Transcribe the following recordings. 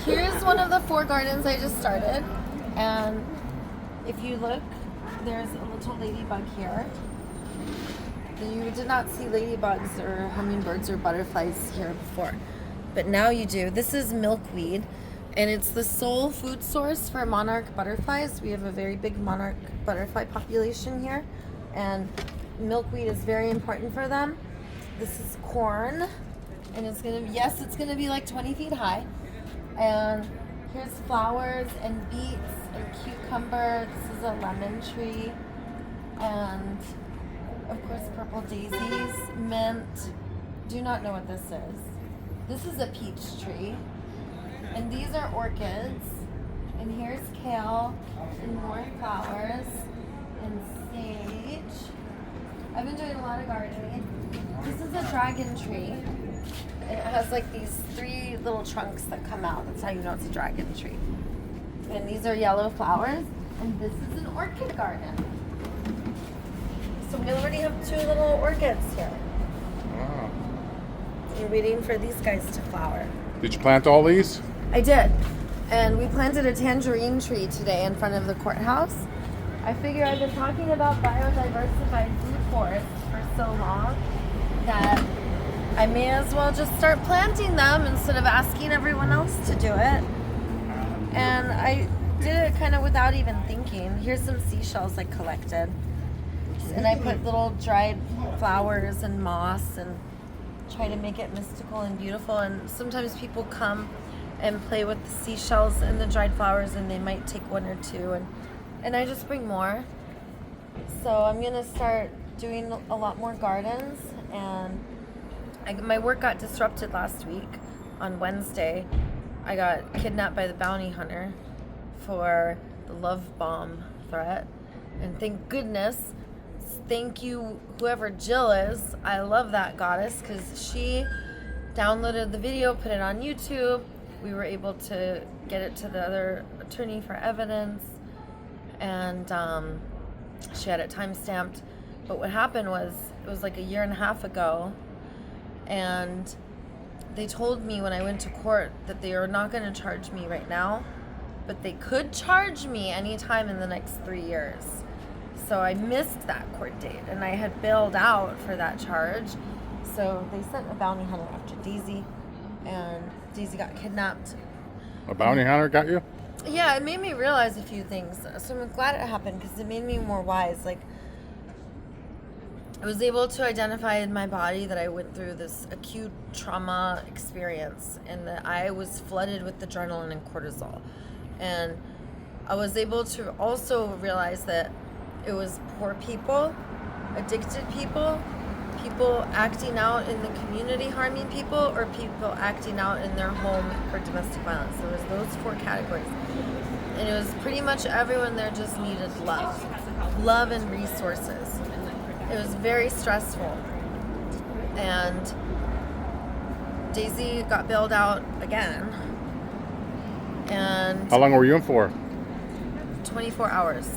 Here's one of the 4 gardens I just started. And if you look, there's a little ladybug here. You did not see ladybugs or hummingbirds or butterflies here before, but now you do. This is milkweed, and it's the sole food source for monarch butterflies. We have a very big monarch butterfly population here, and milkweed is very important for them. This is corn, and it's gonna be like 20 feet high. And here's flowers and beets and cucumber. This is a lemon tree, and of course purple daisies, mint. Do not know what this is. This is a peach tree, and these are orchids. And here's kale and more flowers and sage. I've been doing a lot of gardening. This is a dragon tree. And it has like these 3 little trunks that come out. That's how you know it's a dragon tree. And these are yellow flowers. And this is an orchid garden. So we already have 2 little orchids here. Wow. You're waiting for these guys to flower. Did you plant all these? I did. And we planted a tangerine tree today in front of the courthouse. I figure I've been talking about biodiversified food forests for so long that I may as well just start planting them instead of asking everyone else to do it. And I did it kind of without even thinking. Here's some seashells I collected. And I put little dried flowers and moss and try to make it mystical and beautiful. And sometimes people come and play with the seashells and the dried flowers, and they might take 1 or 2, and I just bring more. So I'm gonna start doing a lot more gardens, and my work got disrupted last week. On Wednesday, I got kidnapped by the bounty hunter for the love bomb threat, and thank goodness. Thank you, whoever Jill is. I love that goddess because she downloaded the video, put it on YouTube. We were able to get it to the other attorney for evidence, and she had it time-stamped. But what happened was, it was like 1.5 years ago, and they told me when I went to court that they are not going to charge me right now, but they could charge me anytime in the next 3 years. So I missed that court date, and I had bailed out for that charge. So they sent a bounty hunter after Daisy, and Daisy got kidnapped. A bounty hunter got you? Yeah, it made me realize a few things. So I'm glad it happened because it made me more wise. Like, I was able to identify in my body that I went through this acute trauma experience, and that I was flooded with adrenaline and cortisol. And I was able to also realize that it was poor people, addicted people, people acting out in the community harming people, or people acting out in their home for domestic violence. There was those 4 categories. And it was pretty much everyone there just needed love and resources. It was very stressful. And Daisy got bailed out again. And how long were you in for? 24 hours.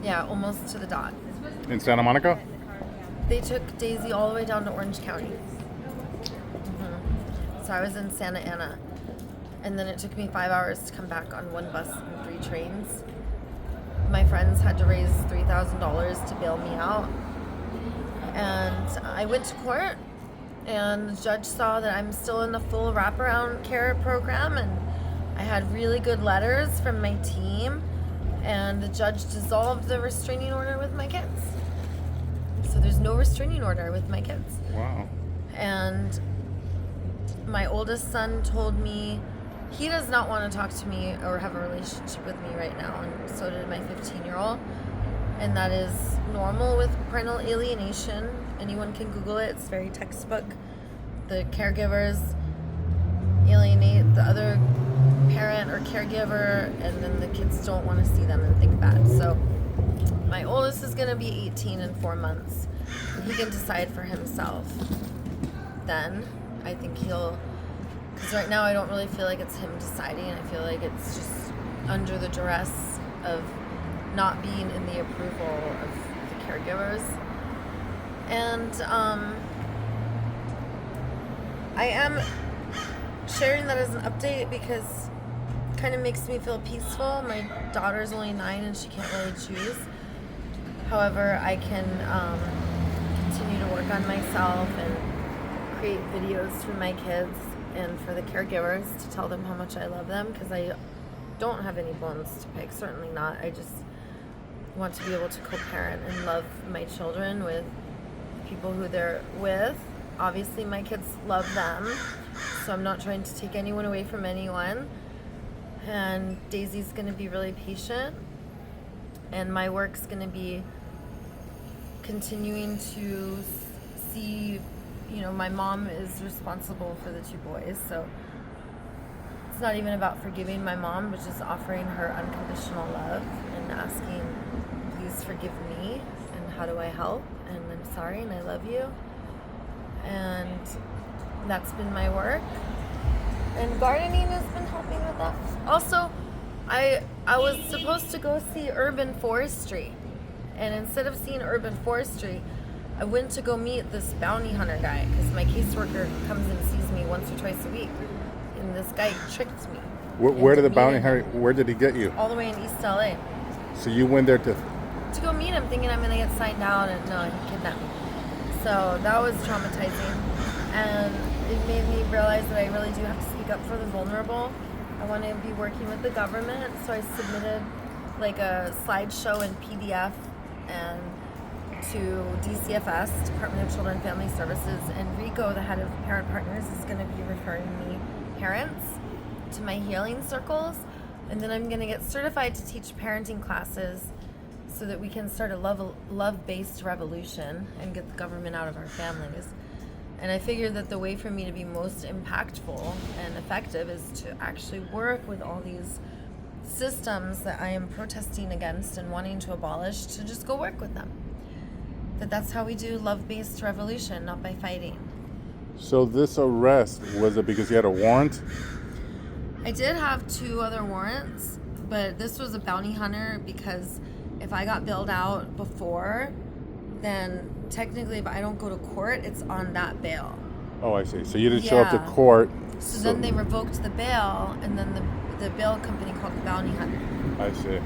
Yeah, almost to the dot. In Santa Monica? They took Daisy all the way down to Orange County. So I was in Santa Ana. And then it took me 5 hours to come back on 1 bus and 3 trains. My friends had to raise $3,000 to bail me out. And I went to court, and the judge saw that I'm still in the full wraparound care program, and I had really good letters from my team, and the judge dissolved the restraining order with my kids. So there's no restraining order with my kids. Wow. And my oldest son told me he does not want to talk to me or have a relationship with me right now, and so did my 15-year-old. And that is normal with parental alienation. Anyone can Google it. It's very textbook. The caregivers alienate the other parent or caregiver, and then the kids don't want to see them and think bad. So my oldest is going to be 18 in 4 months. He can decide for himself. Then I think he'll, because right now I don't really feel like it's him deciding. I feel like it's just under the duress of not being in the approval of the caregivers. And I am sharing that as an update because kind of makes me feel peaceful. My daughter's only 9 and she can't really choose. However, I can continue to work on myself and create videos for my kids and for the caregivers to tell them how much I love them, because I don't have any bones to pick, certainly not. I just want to be able to co-parent and love my children with people who they're with. Obviously, my kids love them, so I'm not trying to take anyone away from anyone. And Daisy's going to be really patient, and my work's going to be continuing to see, you know, my mom is responsible for the 2 boys, so it's not even about forgiving my mom, but just offering her unconditional love and asking, please forgive me, and how do I help, and I'm sorry, and I love you. And that's been my work. And gardening has been helping with that. Also, I was supposed to go see urban forestry. And instead of seeing urban forestry, I went to go meet this bounty hunter guy, because my caseworker comes and sees me once or twice a week. And this guy tricked me. Where did the bounty hunter, where did he get you? All the way in East LA. So you went there to go meet him, thinking I'm going to get signed out, and no, he kidnapped me. So that was traumatizing. And it made me realize that I really do have to speak up for the vulnerable. I want to be working with the government, so I submitted like a slideshow in PDF and to DCFS, Department of Children and Family Services, and Rico, the head of Parent Partners, is going to be referring me parents to my healing circles, and then I'm going to get certified to teach parenting classes so that we can start a love-based revolution and get the government out of our families. And I figured that the way for me to be most impactful and effective is to actually work with all these systems that I am protesting against and wanting to abolish, to just go work with them. That's how we do love-based revolution, not by fighting. So this arrest, was it because you had a warrant? I did have 2 other warrants, but this was a bounty hunter, because if I got bailed out before, then technically if I don't go to court, it's on that bail. Oh, I see. So you didn't show up to court. So then they revoked the bail, and then the bail company called the bounty hunter. I see.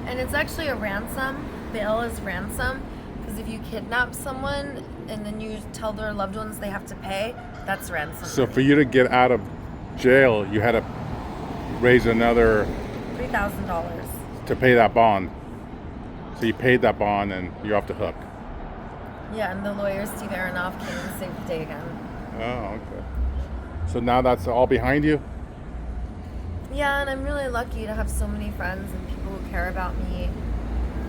And it's actually a ransom. Bail is ransom, because if you kidnap someone and then you tell their loved ones they have to pay, that's ransom. So for you to get out of jail, you had to raise another $3,000 to pay that bond. So you paid that bond and you're off the hook. Yeah, and the lawyer Steve Aronoff came and saved the day again. Oh, okay. So now that's all behind you? Yeah, and I'm really lucky to have so many friends and people who care about me.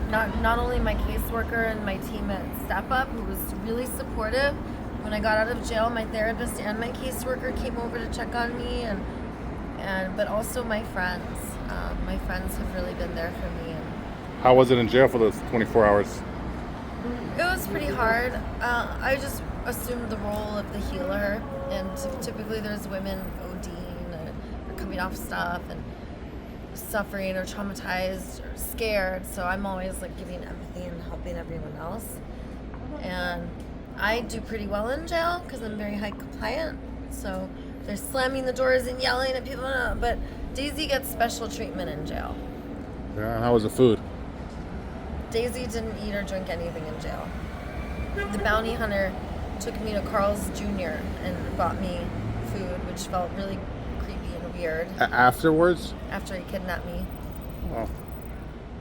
Not only my caseworker and my team at Step Up, who was really supportive. When I got out of jail, my therapist and my caseworker came over to check on me, but also my friends. My friends have really been there for me. How was it in jail for those 24 hours? It was pretty hard. I just assumed the role of the healer, and typically there's women ODing or coming off stuff and suffering or traumatized or scared, so I'm always like giving empathy and helping everyone else. And I do pretty well in jail because I'm very high compliant, so they're slamming the doors and yelling at people, but Daisy gets special treatment in jail. Yeah, and how was the food? Daisy didn't eat or drink anything in jail. The bounty hunter took me to Carl's Jr. and bought me food, which felt really creepy and weird. Afterwards? After he kidnapped me. Oh.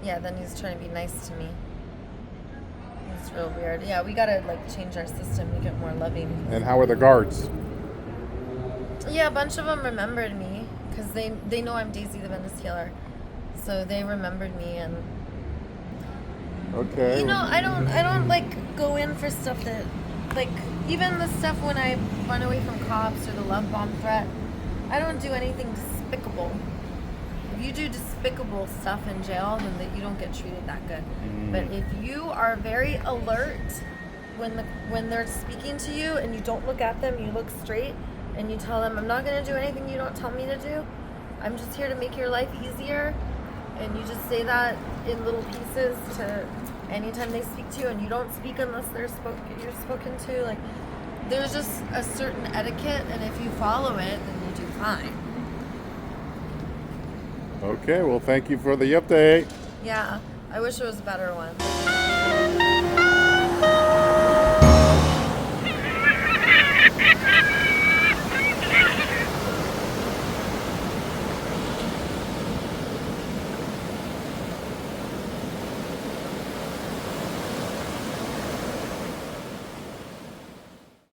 Yeah, then he's trying to be nice to me. It's real weird. Yeah, we gotta like change our system, make it more loving. And how were the guards? Yeah, a bunch of them remembered me because they know I'm Daisy the Venice Healer, so they remembered me. And okay. You know, I don't like go in for stuff that, like, even the stuff when I run away from cops or the love bomb threat, I don't do anything despicable. If you do despicable stuff in jail, then that you don't get treated that good. But if you are very alert when they're speaking to you and you don't look at them, you look straight and you tell them, I'm not going to do anything you don't tell me to do. I'm just here to make your life easier. And you just say that in little pieces to anytime they speak to you, and you don't speak unless you're spoken to. Like, there's just a certain etiquette, and if you follow it, then you do fine. Okay, well, thank you for the update. Yeah, I wish it was a better one.